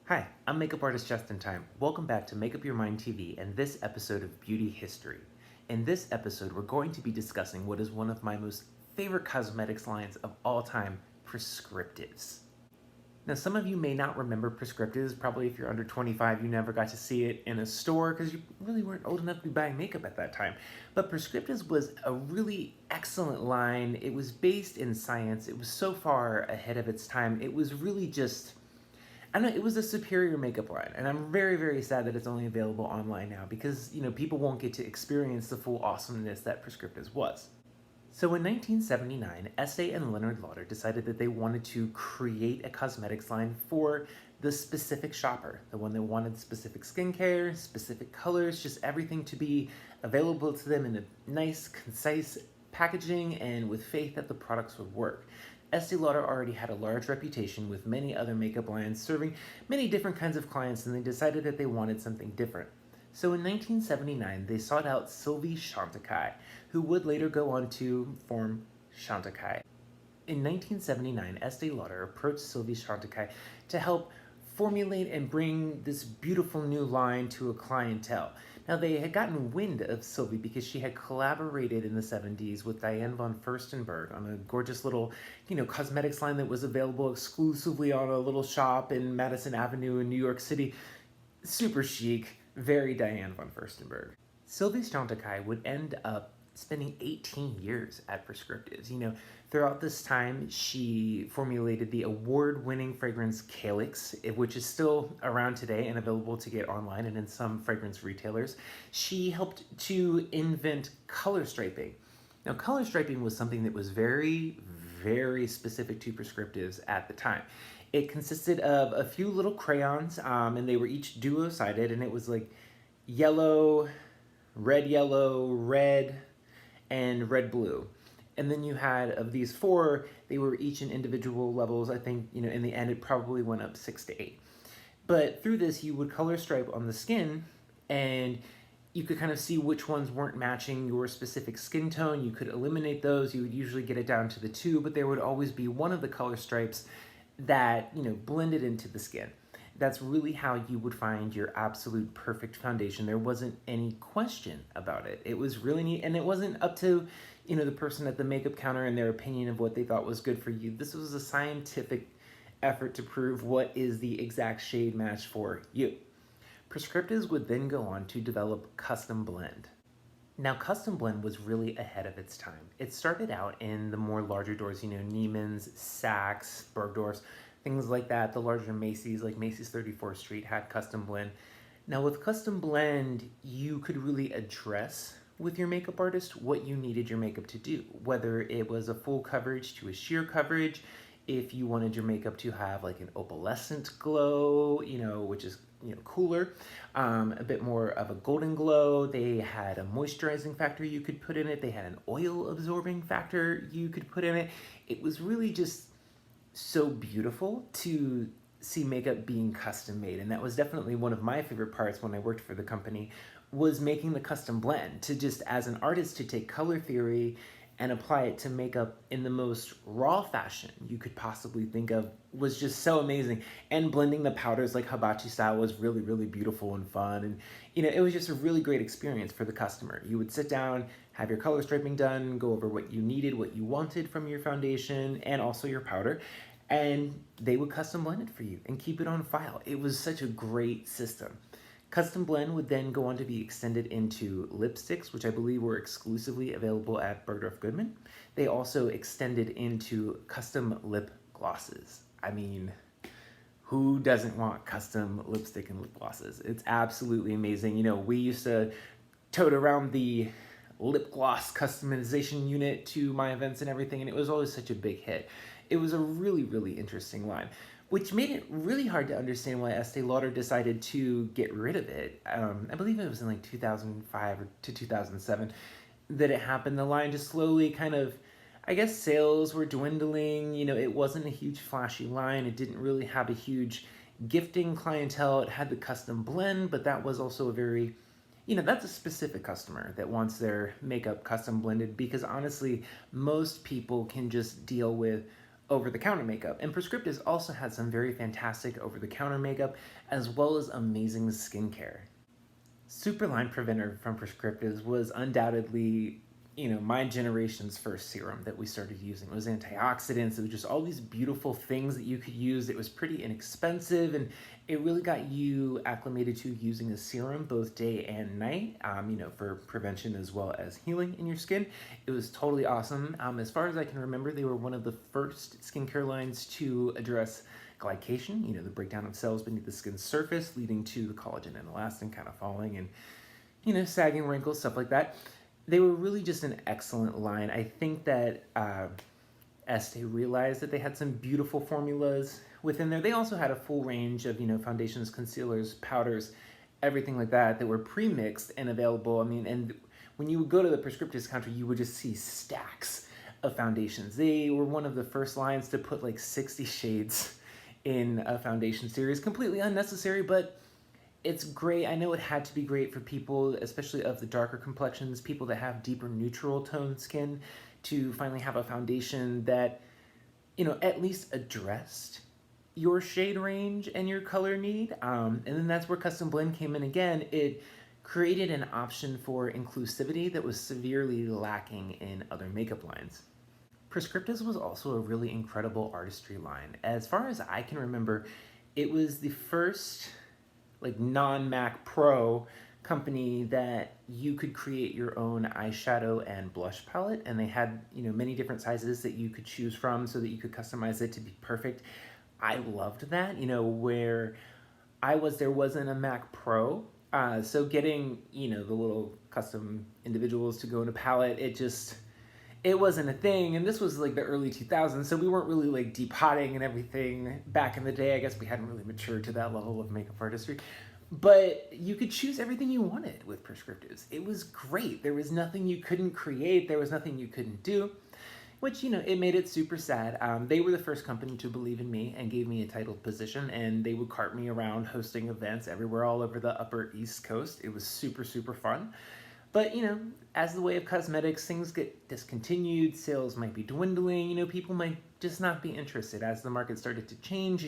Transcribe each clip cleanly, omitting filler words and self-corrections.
Hi, I'm makeup artist Justin Tyme. Welcome back to Make Up Your Mind TV and this episode of Beauty History. In this episode, we're going to be discussing what is one of my most favorite cosmetics lines of all time, Prescriptives. Now, some of you may not remember Prescriptives. Probably if you're under 25, you never got to see it in a store because you really weren't old enough to be buying makeup at that time. But Prescriptives was a really excellent line. It was based in science. It was so far ahead of its time. It was really just I know it was a superior makeup line, and I'm very, very sad that it's only available online now because, people won't get to experience the full awesomeness that Prescriptives was. So in 1979, Estee and Leonard Lauder decided that they wanted to create a cosmetics line for the specific shopper, the one that wanted specific skincare, specific colors, just everything to be available to them in a nice, concise packaging and with faith that the products would work. Estee Lauder already had a large reputation with many other makeup lines serving many different kinds of clients, and they decided that they wanted something different. So in 1979, they sought out Sylvie Chantecaille, who would later go on to form Chantecaille. In 1979, Estee Lauder approached Sylvie Chantecaille to help formulate and bring this beautiful new line to a clientele. Now, they had gotten wind of Sylvie because she had collaborated in the 70s with Diane von Furstenberg on a gorgeous little, cosmetics line that was available exclusively on a little shop in Madison Avenue in New York City. Super chic, very Diane von Furstenberg. Sylvie Chantecaille would end up spending 18 years at Prescriptives. Throughout this time, she formulated the award-winning fragrance Calyx, which is still around today and available to get online and in some fragrance retailers. She helped to invent color striping. Now, color striping was something that was very, very specific to Prescriptives at the time. It consisted of a few little crayons, and they were each duo-sided, and it was like yellow, red, and red-blue. And then you had, of these four, they were each in individual levels. I think, in the end, it probably went up 6 to 8. But through this, you would color stripe on the skin, and you could kind of see which ones weren't matching your specific skin tone. You could eliminate those. You would usually get it down to the 2, but there would always be one of the color stripes that, blended into the skin. That's really how you would find your absolute perfect foundation. There wasn't any question about it. It was really neat, and it wasn't up to, the person at the makeup counter and their opinion of what they thought was good for you. This was a scientific effort to prove what is the exact shade match for you. Prescriptives would then go on to develop Custom Blend. Now, Custom Blend was really ahead of its time. It started out in the more larger doors, Neiman's, Saks, Bergdorf's, things like that. The larger Macy's, like Macy's 34th Street, had Custom Blend. Now, with Custom Blend, you could really address with your makeup artist what you needed your makeup to do, whether it was a full coverage to a sheer coverage, if you wanted your makeup to have like an opalescent glow, which is cooler, a bit more of a golden glow. They had a moisturizing factor you could put in it. They had an oil absorbing factor you could put in it. It was really just so beautiful to see makeup being custom made, and that was definitely one of my favorite parts when I worked for the company, was making the custom blend, to just, as an artist, to take color theory and apply it to makeup in the most raw fashion you could possibly think of was just so amazing. And blending the powders like hibachi style was really, really beautiful and fun. And, it was just a really great experience for the customer. You would sit down, have your color striping done, go over what you needed, what you wanted from your foundation, and also your powder, and they would custom blend it for you and keep it on file. It was such a great system. Custom Blend would then go on to be extended into lipsticks, which I believe were exclusively available at Bergdorf Goodman. They also extended into custom lip glosses. I mean, who doesn't want custom lipstick and lip glosses? It's absolutely amazing. We used to tote around the lip gloss customization unit to my events and everything, and it was always such a big hit. It was a really, really interesting line, which made it really hard to understand why Estee Lauder decided to get rid of it. I believe it was in like 2005 to 2007 that it happened. The line just slowly kind of, I guess sales were dwindling. It wasn't a huge flashy line. It didn't really have a huge gifting clientele. It had the Custom Blend, but that was also a very, that's a specific customer that wants their makeup custom blended, because honestly, most people can just deal with over-the-counter makeup. And Prescriptives also had some very fantastic over-the-counter makeup, as well as amazing skincare. Superline Preventer from Prescriptives was undoubtedly, my generation's first serum that we started using. It was antioxidants. It was just all these beautiful things that you could use. It was pretty inexpensive, and it really got you acclimated to using a serum both day and night, for prevention as well as healing in your skin. It was totally awesome. As far as I can remember, they were one of the first skincare lines to address glycation, the breakdown of cells beneath the skin's surface, leading to the collagen and elastin kind of falling and, sagging, wrinkles, stuff like that. They were really just an excellent line. I think that Estee realized that they had some beautiful formulas within there. They also had a full range of, foundations, concealers, powders, everything like that were pre-mixed and available. And when you would go to the Prescriptives counter, you would just see stacks of foundations. They were one of the first lines to put like 60 shades in a foundation series. Completely unnecessary, but it's great. I know it had to be great for people, especially of the darker complexions, people that have deeper neutral tone skin, to finally have a foundation that, at least addressed your shade range and your color need. And then that's where Custom Blend came in again. It created an option for inclusivity that was severely lacking in other makeup lines. Prescriptives was also a really incredible artistry line. As far as I can remember, it was the first non-Mac Pro company that you could create your own eyeshadow and blush palette, and they had many different sizes that you could choose from so that you could customize it to be perfect. I loved that. Where I was, there wasn't a Mac Pro, so getting the little custom individuals to go in a palette, it wasn't a thing. And this was like the early 2000s, so we weren't really deep potting and everything back in the day. I guess we hadn't really matured to that level of makeup artistry, but you could choose everything you wanted with Prescriptives. It was great. There was nothing you couldn't create. There was nothing you couldn't do, which, it made it super sad. They were the first company to believe in me and gave me a titled position, and they would cart me around hosting events everywhere all over the upper East Coast. It was super, super fun. But, as the way of cosmetics, things get discontinued, sales might be dwindling, people might just not be interested. As the market started to change,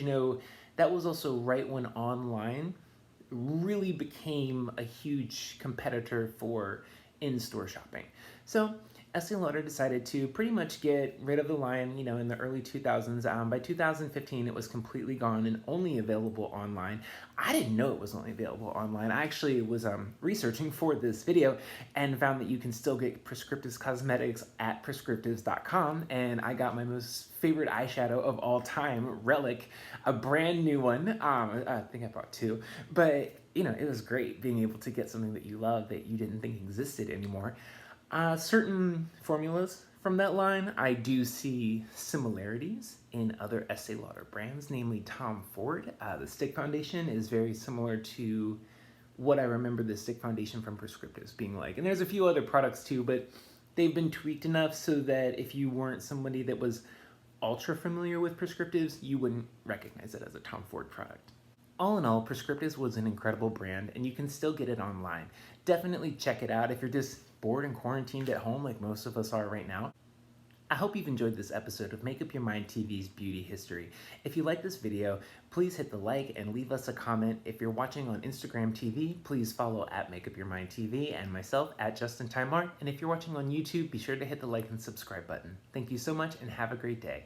that was also right when online really became a huge competitor for in-store shopping. So Estee Lauder decided to pretty much get rid of the line, in the early 2000s. By 2015, it was completely gone and only available online. I didn't know it was only available online. I actually was researching for this video and found that you can still get Prescriptives cosmetics at prescriptives.com, and I got my most favorite eyeshadow of all time, Relic, a brand new one. I think I bought two, but it was great being able to get something that you love that you didn't think existed anymore. Certain formulas from that line, I do see similarities in other Estee Lauder brands, namely Tom Ford. The stick foundation is very similar to what I remember the stick foundation from Prescriptives being like. And there's a few other products too, but they've been tweaked enough so that if you weren't somebody that was ultra familiar with Prescriptives, you wouldn't recognize it as a Tom Ford product. All in all, Prescriptives was an incredible brand, and you can still get it online. Definitely check it out if you're just bored and quarantined at home like most of us are right now. I hope you've enjoyed this episode of Make Up Your Mind TV's Beauty History. If you like this video, please hit the like and leave us a comment. If you're watching on Instagram TV, please follow at Make Up Your Mind TV and myself at Justin Tyme Art. And if you're watching on YouTube, be sure to hit the like and subscribe button. Thank you so much and have a great day.